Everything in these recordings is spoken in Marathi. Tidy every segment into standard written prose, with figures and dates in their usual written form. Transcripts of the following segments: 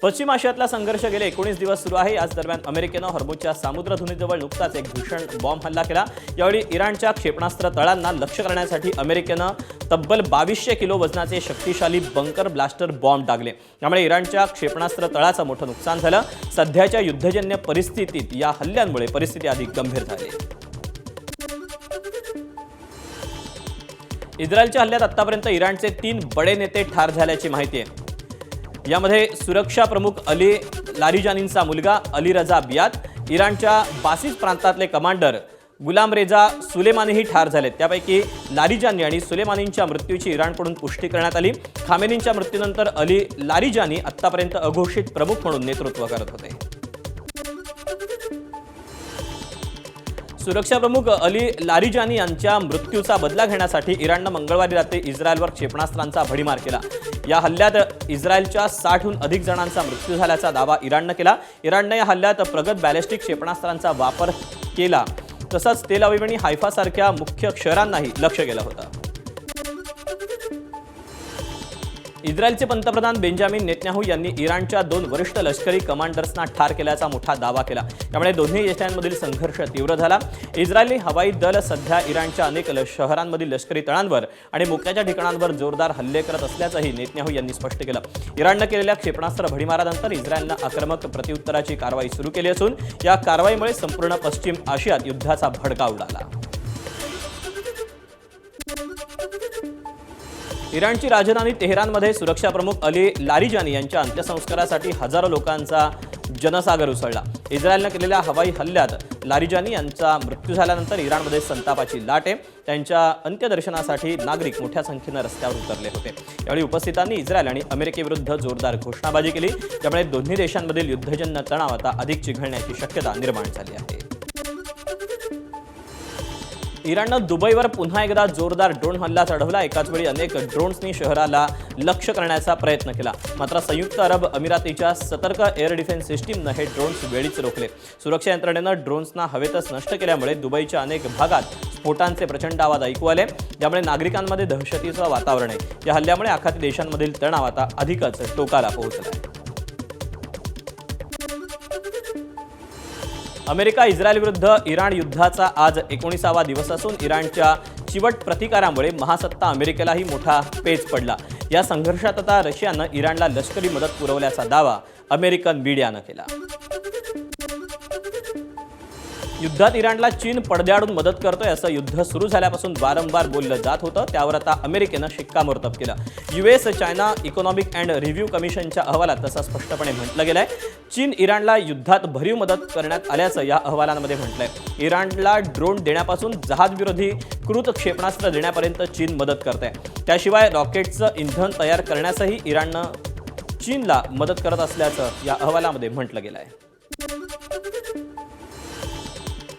पश्चिम आशियातला संघर्ष गेले 19 दिवस सुरू आहे। याच दरम्यान अमेरिकेनं हॉर्मुझच्या सामुद्रधुनीजवळ नुकताच एक भीषण बॉम्ब हल्ला केला। यावेळी इराणच्या क्षेपणास्त्र तळांना लक्ष्य करण्यासाठी अमेरिकेनं तब्बल 2200 किलो वजनाचे शक्तिशाली बंकर ब्लास्टर बॉम्ब डागले। त्यामुळे इराणच्या क्षेपणास्त्र तळाचं मोठं नुकसान झालं। सध्याच्या युद्धजन्य परिस्थितीत या हल्ल्यांमुळे परिस्थिती अधिक गंभीर झाली। इस्रायलच्या हल्ल्यात आतापर्यंत इराणचे 3 बडे नेते ठार झाल्याची माहिती आहे। यामध्ये सुरक्षा प्रमुख अली लारिजानींचा मुलगा अली रजा बियात, इराणच्या बासिस प्रांतातले कमांडर गुलाम रेजा सुलेमानीही ठार झालेत। त्यापैकी लारिजानी आणि सुलेमानींच्या मृत्यूची इराणकडून पुष्टी करण्यात आली। खामेनींच्या मृत्यूनंतर अली लारिजानी आतापर्यंत अघोषित प्रमुख म्हणून नेतृत्व करत होते। सुरक्षा प्रमुख अली लारिजानी यांच्या मृत्यूचा बदला घेण्यासाठी इराणनं मंगळवारी रात्री इस्रायलवर क्षेपणास्त्रांचा भडीमार केला। या हल्ल्यात इस्रायलच्या 60हून अधिक जणांचा मृत्यू झाल्याचा दावा इराणनं केला। इराणनं या हल्ल्यात प्रगत बॅलिस्टिक क्षेपणास्त्रांचा वापर केला, तसंच तेल अवीव आणि हायफा सारख्या मुख्य शहरांनाही लक्ष्य केलं होतं। इस्रायलचे पंतप्रधान बेंजामिन नेतन्याहू यांनी इराणच्या 2 वरिष्ठ लष्करी कमांडर्सना ठार केल्याचा मोठा दावा केला। त्यामुळे दोन्ही देशांमधील संघर्ष तीव्र झाला। इस्रायली हवाई दल सध्या इराणच्या अनेक शहरांमधील लष्करी तळांवर आणि मोक्याच्या ठिकाणांवर जोरदार हल्ले करत असल्याचंही नेतन्याहू यांनी स्पष्ट केलं। इराणनं केलेल्या क्षेपणास्त्र भडीमारानंतर इस्रायलनं आक्रमक प्रत्युत्तराची कारवाई सुरू केली असून या कारवाईमुळे संपूर्ण पश्चिम आशियात युद्धाचा भडका उडाला। इराणची राजधानी तेहरानमध्ये सुरक्षा प्रमुख अली लारिजानी यांच्या अंत्यसंस्कारासाठी हजारो लोकांचा जनसागर उसळला। इस्रायलनं केलेल्या हवाई हल्ल्यात लारिजानी यांचा मृत्यू झाल्यानंतर इराणमध्ये संतापाची लाट आहे। त्यांच्या अंत्यदर्शनासाठी नागरिक मोठ्या संख्येनं रस्त्यावर उतरले होते। यावेळी उपस्थितांनी इस्रायल आणि अमेरिकेविरुद्ध जोरदार घोषणाबाजी केली। त्यामुळे दोन्ही देशांमधील युद्धजन्य तणाव आता अधिक चिघळण्याची शक्यता निर्माण झाली आहे। इराणनं दुबईवर पुन्हा एकदा जोरदार ड्रोन हल्ला चढवला। एकाच वेळी अनेक ड्रोन्सनी शहराला लक्ष्य करण्याचा प्रयत्न केला, मात्र संयुक्त अरब अमिरातीच्या सतर्क एअर डिफेन्स सिस्टीमनं हे ड्रोन्स वेळीच रोखले। सुरक्षा यंत्रणेनं ड्रोन्सना हवेतच नष्ट केल्यामुळे दुबईच्या अनेक भागात स्फोटांचे प्रचंड आवाज ऐकू आले। त्यामुळे नागरिकांमध्ये दहशतीचं वातावरण आहे। या हल्ल्यामुळे आखाती देशांमधील तणाव आता अधिकच टोकाला पोहोचला आहे। अमेरिका इस्रायल विरुद्ध इराण युद्धाचा आज 19वा दिवस असून इराणच्या चिवट प्रतिकारामुळे महासत्ता अमेरिकेलाही मोठा पेच पडला। या संघर्षात आता रशियानं इराणला लष्करी मदत पुरवल्याचा दावा अमेरिकन मीडियानं केला। युद्धात इराणला चीन पडद्याआडून मदत करतोय असं युद्ध सुरू झाल्यापासून वारंवार बोललं जात होतं। त्यावर आता अमेरिकेनं शिक्कामोर्तब केलं। US China economic and review कमिशनच्या अहवालात तसं स्पष्टपणे म्हटलं गेलंय। चीन इराणला युद्धात भरीव मदत करण्यात आल्याचं या अहवालांमध्ये म्हटलंय। इराणला ड्रोन देण्यापासून जहाजविरोधी कृत क्षेपणास्त्र देण्यापर्यंत चीन मदत करते। त्याशिवाय रॉकेटचं इंधन तयार करण्यासही इराणनं चीनला मदत करत असल्याचं या अहवालामध्ये म्हटलं गेलंय।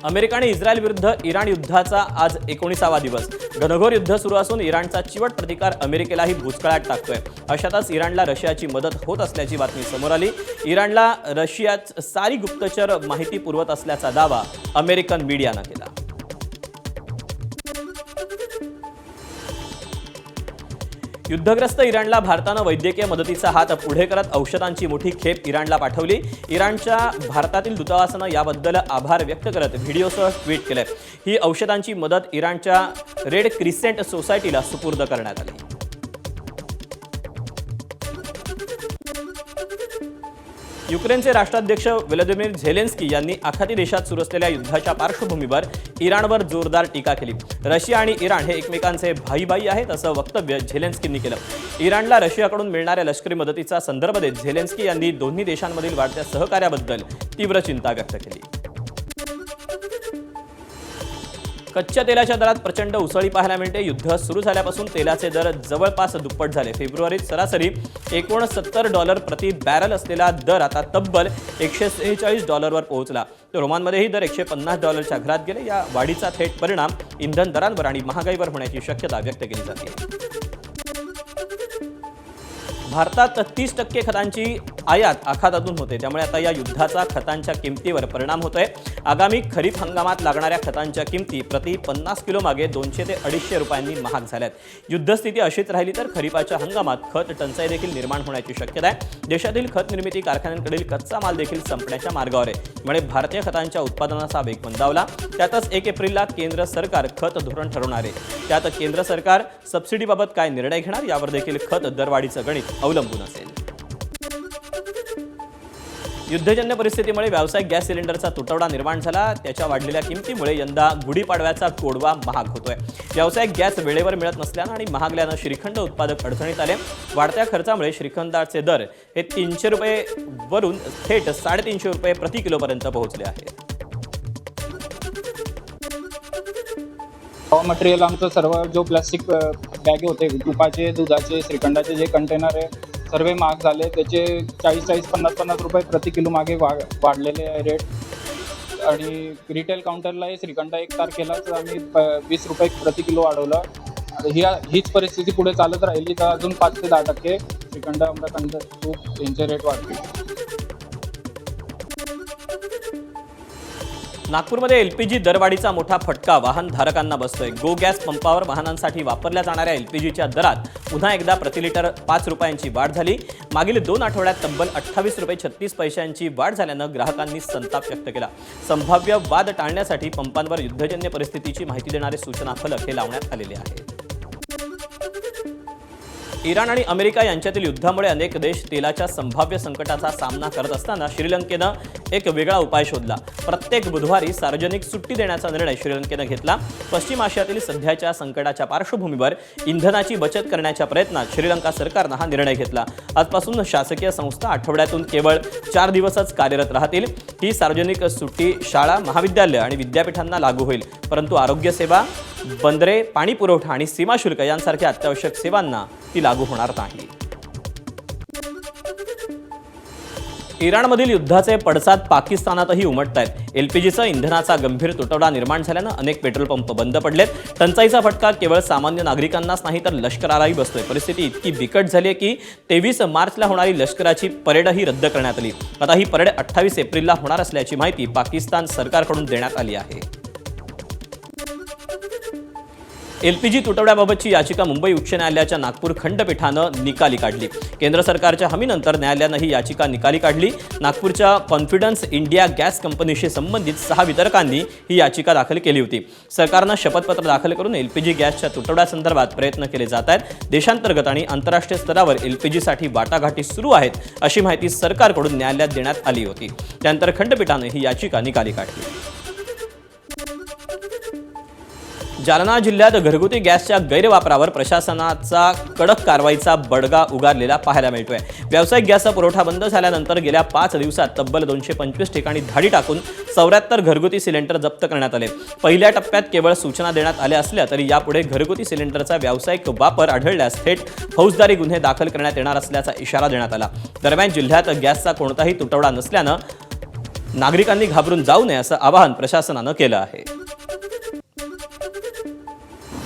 अमेरिका आणि इस्रायल विरुद्ध इराण युद्धाचा आज 19वा दिवस। घनघोर युद्ध सुरू असून इराणचा चिवट प्रतिकार अमेरिकेलाही बुचकळ्यात टाकतोय। अशातच इराणला रशियाची मदत होत असल्याची बातमी समोर आली। इराणला रशियात सारी गुप्तचर माहिती पुरवत असल्याचा दावा अमेरिकन मीडियानं केला। युद्धग्रस्त इराणला भारतानं वैद्यकीय मदतीचा हात पुढे करत औषधांची मोठी खेप इराणला पाठवली। इराणच्या भारतातील दूतावासानं याबद्दल आभार व्यक्त करत व्हिडिओसह ट्विट केलंय। ही औषधांची मदत इराणच्या रेड क्रिसेंट सोसायटीला सुपूर्द करण्यात आली। युक्रेनचे राष्ट्राध्यक्ष व्लादिमीर झेलेन्स्की यांनी आखाती देशात सुरू असलेल्या युद्धाच्या पार्श्वभूमीवर इराणवर जोरदार टीका केली। रशिया आणि इराण हे एकमेकांचे भाईभाई आहेत असं वक्तव्य झेलेन्स्कींनी केलं। इराणला रशियाकडून मिळणाऱ्या लष्करी मदतीचा संदर्भ देत झेलेन्स्की यांनी दोन्ही देशांमधील वाढत्या सहकार्याबद्दल तीव्र चिंता व्यक्त केली। कच्च्या तेलाच्या दरात प्रचंड उसळी पाहायला मिळते। युद्ध सुरू झाल्यापासून तेलाचे दर जवळपास दुप्पट झाले। फेब्रुवारीत सरासरी $69 प्रति बॅरल असलेला दर आता तब्बल $146 वर पोहोचला। तर रोमानमध्येही दर $150च्या घरात गेले। या वाढीचा थेट परिणाम इंधन दरांवर आणि महागाईवर होण्याची शक्यता व्यक्त केली जाते। भारतात 30% खतांची आयात आखातातून होते। त्यामुळे आता या युद्धाचा खतांच्या किमतीवर परिणाम होतोय। आगामी खरीप हंगामात लागणाऱ्या खतांच्या किमती प्रति 50 किलो मागे 200 ते 250 रुपयांनी महाग झाल्यात. युद्धस्थिती अशीच राहिली तर खरीपाच्या हंगामात खत टंचाई देखील निर्माण होण्याची शक्यता आहे. देशातील खत निर्मिती कारखान्यांकडील कच्चा माल देखील संपण्याच्या मार्गावर आहे. त्यामुळे भारतीय खतांच्या उत्पादनाचा वेग मंदावला. त्यातच 1 एप्रिलला केंद्र सरकार खत धोरण ठरवणार आहे. त्यात केंद्र सरकार सबसिडीबाबत काय निर्णय घेणार यावर देखील खत दरवाढीचं गणित अवलंबून असेल. युद्धजन्य परिस्थितीमुळे व्यावसायिक गॅस सिलेंडरचा तुटवडा निर्माण झाला. त्याच्या वाढलेल्या किमतीमुळे यंदा गुढीपाडव्याचा कोडवा महाग होतोय. व्यावसायिक गॅस वेळेवर मिळत नसल्यानं आणि महागल्यानं श्रीखंड उत्पादक अडचणीत आले. वाढत्या खर्चामुळे श्रीखंडाचे दर हे 300 रुपये वरून थेट 350 रुपये प्रति किलोपर्यंत पोहोचले आहेत. रॉ मटेरियल आमचं सर्व जो प्लास्टिक बॅगे होते, तुपाचे, दुधाचे, श्रीखंडाचे जे कंटेनर आहे सर्व महाग झाले. त्याचे 40-40, 50-50 रुपये प्रति किलो मागे वाढलेले रेट. आणि रिटेल काउंटरलाही श्रीखंड 1 तारखेलाच आम्ही 20 रुपये प्रति किलो वाढवलं. हीच परिस्थिती पुढे चालत राहिली तर अजून 5 ते 10% श्रीखंड, आम्रखंड, तूप यांचे रेट वाढतील. नागपूरमध्ये एलपीजी दरवाढीचा मोठा फटका वाहनधारकांना बसतोय. गो गॅस पंपावर वाहनांसाठी वापरल्या जाणाऱ्या एलपीजीच्या दरात पुन्हा एकदा प्रति लिटर 5 रुपयांची वाढ झाली. मागील 2 आठवड्यात तब्बल 28 रुपये 36 पैशांची वाढ झाल्यानं ग्राहकांनी संताप व्यक्त केला. संभाव्य वाद टाळण्यासाठी पंपांवर युद्धजन्य परिस्थितीची माहिती देणारे सूचना फलक हे लावण्यात आलेले आहेत. इराण आणि अमेरिका यांच्यातील युद्धामुळे अनेक देश तेलाच्या संभाव्य संकटाचा सामना करत असताना श्रीलंकेनं एक वेगळा उपाय शोधला. प्रत्येक बुधवारी सार्वजनिक सुट्टी देण्याचा निर्णय श्रीलंकेनं घेतला. पश्चिम आशियातील सध्याच्या संकटाच्या पार्श्वभूमीवर इंधनाची बचत करण्याच्या प्रयत्नात श्रीलंका सरकारनं हा निर्णय घेतला. आजपासून शासकीय संस्था आठवड्यातून केवळ 4 दिवसच कार्यरत राहतील. ही सार्वजनिक सुट्टी शाळा, महाविद्यालय आणि विद्यापीठांना लागू होईल, परंतु आरोग्य सेवा, बंदरे, पाणी पुरवठा आणि सीमा शुल्क यांसारख्या अत्यावश्यक सेवांना ती लागू होणार नाही. इराणमधील युद्धाचे पडसाद पाकिस्तानातही उमटत आहेत. एलपीजीचा इंधनाचा गंभीर तुटवडा निर्माण झाल्यानं अनेक पेट्रोल पंप बंद पडलेत. टंचाईचा फटका केवळ सामान्य नागरिकांनाच नाही तर लष्करालाही बसतोय. परिस्थिती इतकी बिकट झाली आहे की 23 मार्चला होणारी लष्कराची परेडही रद्द करण्यात आली. आता ही परेड 28 एप्रिलला होणार असल्याची माहिती पाकिस्तान सरकारकडून देण्यात आली आहे. एलपीजी तुटवड्याबाबतची याचिका मुंबई उच्च न्यायालयाच्या नागपूर खंडपीठानं निकाली काढली. केंद्र सरकारच्या हमीनंतर न्यायालयानं ही याचिका निकाली काढली. नागपूरच्या कॉन्फिडन्स इंडिया गॅस कंपनीशी संबंधित 6 वितरकांनी ही याचिका दाखल केली होती. सरकारनं शपथपत्र दाखल करून एलपीजी गॅसच्या तुटवड्यासंदर्भात प्रयत्न केले जात आहेत. देशांतर्गत आणि आंतरराष्ट्रीय स्तरावर एलपीजीसाठी वाटाघाटी सुरू आहेत अशी माहिती सरकारकडून न्यायालयात देण्यात आली होती. त्यानंतर खंडपीठानं ही याचिका निकाली काढली. जालना जिल्ह्यात घरगुती गॅसच्या गैरवापरावर प्रशासनाचा कडक कारवाईचा बडगा उगारलेला पाहायला मिळतोय. व्यावसायिक गॅसचा पुरवठा बंद झाल्यानंतर गेल्या 5 दिवसात तब्बल 225 ठिकाणी धाडी टाकून 74 घरगुती सिलेंडर जप्त करण्यात आले. पहिल्या टप्प्यात केवळ सूचना देण्यात आल्या असल्या तरी यापुढे घरगुती सिलेंडरचा व्यावसायिक वापर आढळल्यास थेट फौजदारी गुन्हे दाखल करण्यात येणार असल्याचा इशारा देण्यात आला. दरम्यान जिल्ह्यात गॅसचा कोणताही तुटवडा नसल्यानं नागरिकांनी घाबरून जाऊ नये असं आवाहन प्रशासनानं केलं आहे.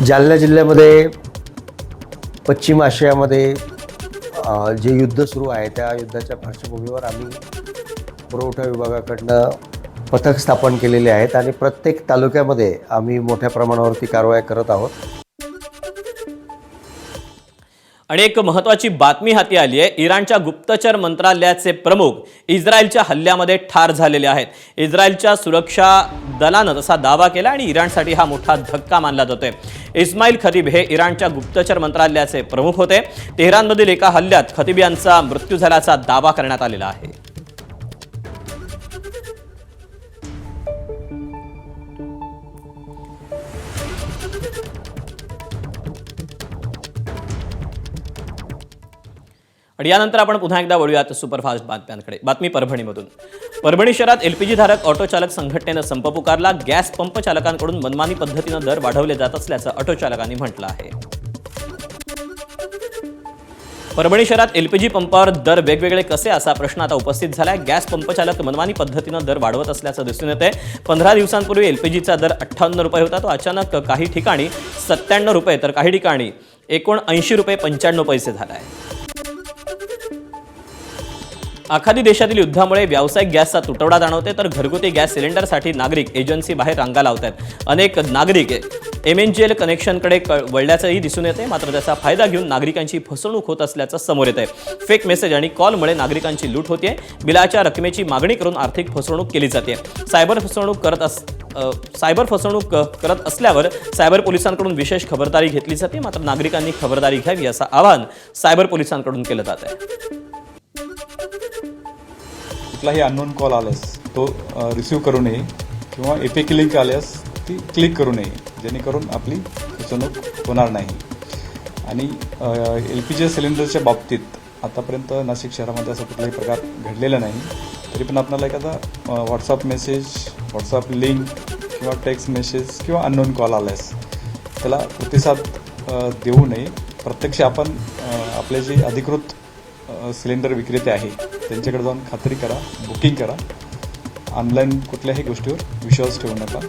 जालना जिल्ह्यामध्ये पश्चिम आशियामध्ये जे युद्ध सुरू आहे त्या युद्धाच्या पार्श्वभूमीवर आम्ही पुरवठा विभागाकडनं पथक स्थापन केलेले आहेत आणि प्रत्येक तालुक्यामध्ये आम्ही मोठ्या प्रमाणावरती कारवाई करत आहोत. आणि एक महत्त्वाची बातमी हाती आली आहे. इराणच्या गुप्तचर मंत्रालयाचे प्रमुख इस्रायलच्या हल्ल्यामध्ये ठार झालेले आहेत. इस्रायलच्या सुरक्षा दलानं तसा दावा केला आणि इराणसाठी हा मोठा धक्का मानला जातोय. इस्माईल खतीब हे इराणच्या गुप्तचर मंत्रालयाचे प्रमुख होते. तेहरानमधील एका हल्ल्यात खतीब यांचा मृत्यू झाल्याचा दावा करण्यात आलेला आहे. आणि यानंतर आपण पुन्हा एकदा वळूयात सुपरफास्ट बातम्यांकडे. बातमी परभणीमधून. परभणी शहरात एलपीजी धारक ऑटो चालक संघटनेनं संप पुकारला. गॅस पंप चालकांकडून मनमानी पद्धतीनं दर वाढवले जात असल्याचं ऑटो चालकांनी म्हटलं आहे. परभणी शहरात एलपीजी पंपावर दर वेगवेगळे कसे असा प्रश्न आता उपस्थित झालाय. गॅस पंप चालक मनमानी पद्धतीनं दर वाढवत असल्याचं दिसून येतंय. 15 दिवसांपूर्वी एलपीजीचा दर 58 रुपये होता. तो अचानक काही ठिकाणी 97 रुपये तर काही ठिकाणी 79 रुपये 95 पैसे झाला आहे. आखाती देशातील युद्धामुळे व्यावसायिक गॅसचा तुटवडा जाणवते तर घरगुती गॅस सिलेंडरसाठी नागरिक एजन्सी बाहेर रांगा लावत आहेत. अनेक नागरिक MNGL कनेक्शनकडे वळल्याचंही दिसून येते. मात्र त्याचा फायदा घेऊन नागरिकांची फसवणूक होत असल्याचं समोर येत आहे. फेक मेसेज आणि कॉलमुळे नागरिकांची लूट होते. बिलाच्या रकमेची मागणी करून आर्थिक फसवणूक केली जाते. सायबर फसवणूक करत असल्यावर सायबर पोलिसांकडून विशेष खबरदारी घेतली जाते. मात्र नागरिकांनी खबरदारी घ्यावी असं आवाहन सायबर पोलिसांकडून केलं जात आहे. कुठलाही अननोन कॉल आल्यास तो रिसीव्ह करू नये किंवा APK लिंक आल्यास ती क्लिक करू नये, जेणेकरून आपली फसवणूक होणार नाही. आणि LPG सिलेंडरच्या बाबतीत आतापर्यंत नाशिक शहरामध्ये असा कुठलाही प्रकार घडलेला नाही. तरी पण आपल्याला एखादा व्हॉट्सअप मेसेज, व्हॉट्सअप लिंक किंवा टेक्स्ट मेसेज किंवा अननोन कॉल आल्यास त्याला प्रतिसाद देऊ नये. प्रत्यक्ष आपण आपले जे अधिकृत सिलेंडर विक्रेते आहे त्यांच्याकडे जाऊन खात्री करा, बुकिंग करा. ऑनलाईन कुठल्याही गोष्टीवर विश्वास ठेवू नका.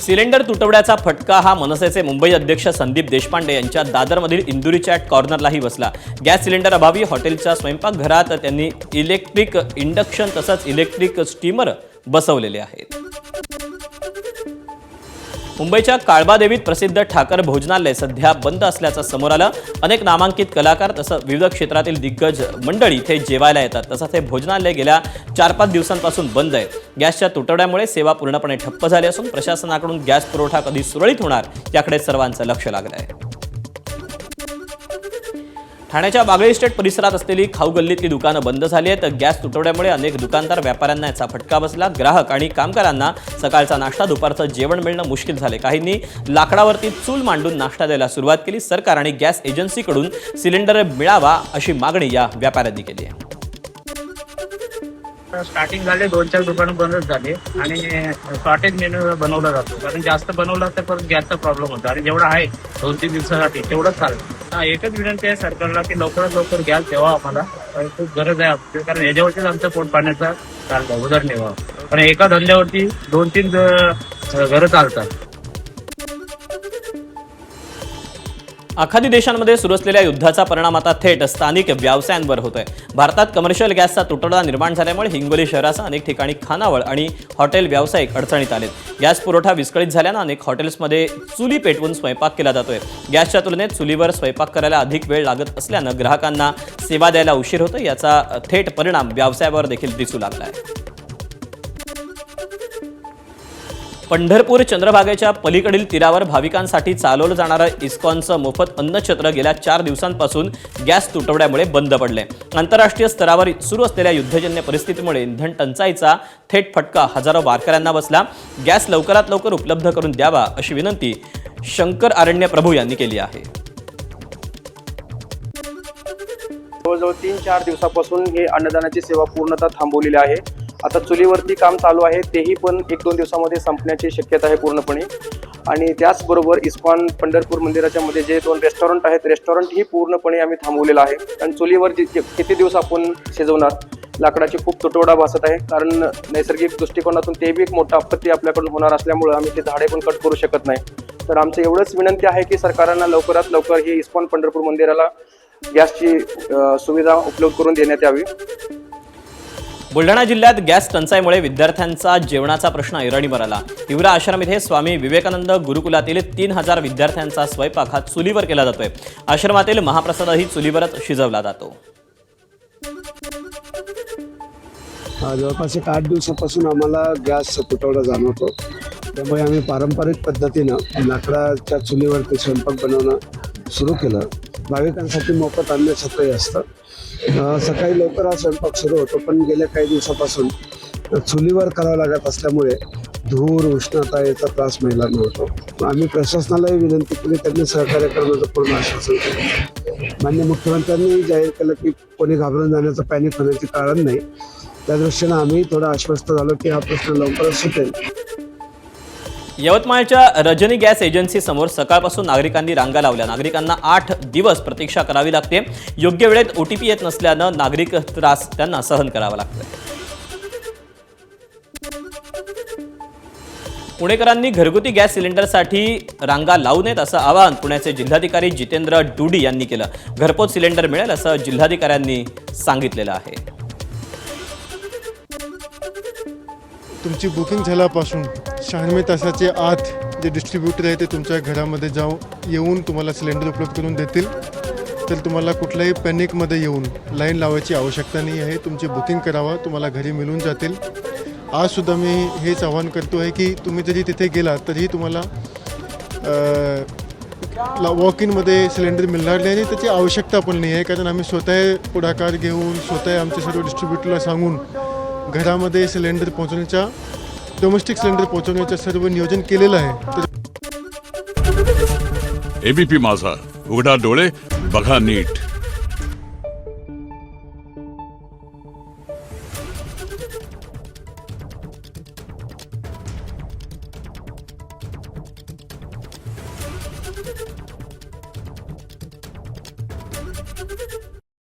सिलेंडर तुटवड्याचा फटका हा मनसेचे मुंबई अध्यक्ष संदीप देशपांडे यांच्या दादरमधील इंदुरी चॅट कॉर्नरलाही बसला. गॅस सिलेंडर अभावी हॉटेलच्या स्वयंपाकघरात त्यांनी इलेक्ट्रिक इंडक्शन तसंच इलेक्ट्रिक स्टीमर बसवलेले आहेत. मुंबईच्या काळबादेवीत प्रसिद्ध ठाकर भोजनालय सध्या बंद असल्याचं समोर आलं. अनेक नामांकित कलाकार तसंच विविध क्षेत्रातील दिग्गज मंडळी इथे जेवायला येतात. तसंच हे भोजनालय गेल्या 4-5 दिवसांपासून बंद आहे. गॅसच्या तुटवड्यामुळे सेवा पूर्णपणे ठप्प झाली असून प्रशासनाकडून गॅस पुरवठा कधी सुरळीत होणार याकडे सर्वांचं लक्ष लागलं आहे. ठाण्याच्या बागळे इस्टेट परिसरात असलेली खाऊ गल्लीतली दुकानं बंद झाली आहेत. गॅस तुटवड्यामुळे अनेक दुकानदार व्यापाऱ्यांना याचा फटका बसला. ग्राहक आणि कामगारांना सकाळचा नाश्ता, दुपारचं जेवण मिळणं मुश्किल झाले. काहींनी लाकडावरती चूल मांडून नाश्ता द्यायला सुरुवात केली. सरकार आणि गॅस एजन्सीकडून सिलेंडर मिळावा अशी मागणी या व्यापाऱ्यांनी केली आहे. स्टार्टिंग झाले 2-4 दुकानं बंदच झाले आणि शॉर्टेज मेनू बनवला जातो, कारण जास्त बनवला तर परत गॅसचा प्रॉब्लेम होतो आणि जेवढा आहे 2-3 दिवसासाठी तेवढंच चालतं. एकच विनंती आहे सरकारला की लवकरात लवकर गॅस द्यावा आम्हाला, खूप गरज आहे आपली, कारण याच्यावरतीच आमचं पोट पाण्याचा चालतं उदरनिर्वाह. पण एका धंद्यावरती 2-3 घरं चालतात. आखाती देशांमध्ये सुरू असलेल्या युद्धाचा परिणाम आता थेट स्थानिक व्यवसायांवर होतोय. भारतात कमर्शियल गॅसचा तुटवडा निर्माण झाल्यामुळे हिंगोली शहरासह अनेक ठिकाणी खानावळ आणि हॉटेल व्यावसायिक अडचणीत आलेत. गॅस पुरवठा विस्कळीत झाल्यानं अनेक हॉटेल्समध्ये चुली पेटवून स्वयंपाक केला जातोय. गॅसच्या तुलनेत चुलीवर स्वयंपाक करायला अधिक वेळ लागत असल्यानं ग्राहकांना सेवा द्यायला उशीर होतो. याचा थेट परिणाम व्यवसायावर देखील दिसू लागला आहे. पंढरपूर चंद्रभागेच्या पलीकडील तीरावर भाविकांसाठी चालवलं जाणारं इस्कॉनचं मोफत अन्नछत्र गेल्या 4 दिवसांपासून गॅस तुटवड्यामुळे बंद पडले. आंतरराष्ट्रीय स्तरावर सुरू असलेल्या युद्धजन्य परिस्थितीमुळे इंधन टंचाईचा थेट फटका हजारो वारकऱ्यांना बसला. गॅस लवकरात लवकर उपलब्ध करून द्यावा अशी विनंती शंकर आरण्य प्रभू यांनी केली आहे. जवळजवळ 3-4 दिवसापासून हे अन्नदानाची सेवा पूर्णतः थांबवलेली आहे. आता चुलीवरती काम चालू आहे, तेही पण 1-2 दिवसामध्ये संपण्याची शक्यता आहे पूर्णपणे. आणि त्याचबरोबर इस्कॉन पंढरपूर मंदिराच्या मध्ये जे 2 रेस्टॉरंट आहेत, रेस्टॉरंटही पूर्णपणे आम्ही थांबवलेलं आहे. आणि चुलीवर किती दिवस आपण शिजवणार, लाकडाची खूप तुटवडा भासत आहे, कारण नैसर्गिक दृष्टिकोनातून ते बी एक मोठं आपत्ती आपल्याकडून होणार असल्यामुळे आम्ही ते झाडे पण कट करू शकत नाही. तर आमचं एवढंच विनंती आहे की सरकारांना लवकरात लवकर ही इस्कॉन पंढरपूर मंदिराला गॅसची सुविधा उपलब्ध करून देण्यात यावी. बुलढाणा जिल्ह्यात गॅस टंचाईमुळे विद्यार्थ्यांचा जेवणाचा प्रश्न ऐरणीवर आला. हिवरा आश्रम इथे स्वामी विवेकानंद गुरुकुलातील 3000 विद्यार्थ्यांचा स्वयंपाक हा चुलीवर केला जातोय. आश्रमातील महाप्रसादही चुलीवरच शिजवला जातो. जवळपास 8 दिवसापासून आम्हाला गॅस तुटवडा जाणवतो. त्यामुळे आम्ही पारंपरिक पद्धतीनं लाकडाच्या चुलीवरती स्वयंपाक बनवणं सुरू केलं. भाविकांसाठी मोफत अन्नछत्रही असतं. सकाळी लवकर हा स्वयंपाक सुरू होतो, पण गेल्या काही दिवसापासून चुलीवर करावं लागत असल्यामुळे धूर, उष्णता याचा त्रास महिलांना होतो. आम्ही प्रशासनालाही विनंती केली, त्यांनी सहकार्य करण्याचं पूर्ण आश्वासन केलं. माननीय मुख्यमंत्र्यांनी जाहीर केलं की कोणी घाबरून जाण्याचं, पॅनिक होण्याचे कारण नाही. त्या दृष्टीनं आम्ही थोडं आश्वस्त झालो की हा प्रश्न लवकरच सुटेल. यवतमाळच्या रजनी गॅस एजन्सी समोर सकाळपासून नागरिकांनी रांगा लावल्या. नागरिकांना 8 दिवस प्रतीक्षा करावी लागते. योग्य वेळेत OTP येत नसल्यानं नागरिक त्रास त्यांना सहन करावा लागतो. पुणेकरांनी घरगुती गॅस सिलेंडरसाठी रांगा लावू नयेत असं आवाहन पुण्याचे जिल्हाधिकारी जितेंद्र डुडी यांनी केलं. घरपोच सिलेंडर मिळेल असं जिल्हाधिकाऱ्यांनी सांगितलेलं आहे. तुमची बुकिंग झाल्यापासून 96 तासाच्या आत जे डिस्ट्रीब्युटर आहे ते तुमच्या घरामध्ये येऊन तुम्हाला सिलेंडर उपलब्ध करून देतील. तर तुम्हाला कुठल्याही पॅनिकमध्ये येऊन लाईन लावायची आवश्यकता नाही आहे. तुमची बुकिंग करावा, तुम्हाला घरी मिळून जातील. आजसुद्धा मी हेच आवाहन करतो आहे की तुम्ही जरी तिथे गेलात तरीही तुम्हाला वॉक इनमध्ये सिलेंडर मिळणार नाही आणि त्याची आवश्यकता पण नाही आहे. कारण आम्ही स्वतः पुढाकार घेऊन स्वतः आमच्या सर्व डिस्ट्रीब्युटरला सांगून घरामध्ये सिलेंडर पोहोचवण्याच्या डोमेस्टिक सिलेंडर पोहोचवण्याचं सर्व नियोजन केलेलं आहे. एबीपी माझा, उघडा डोळे बघा नीट.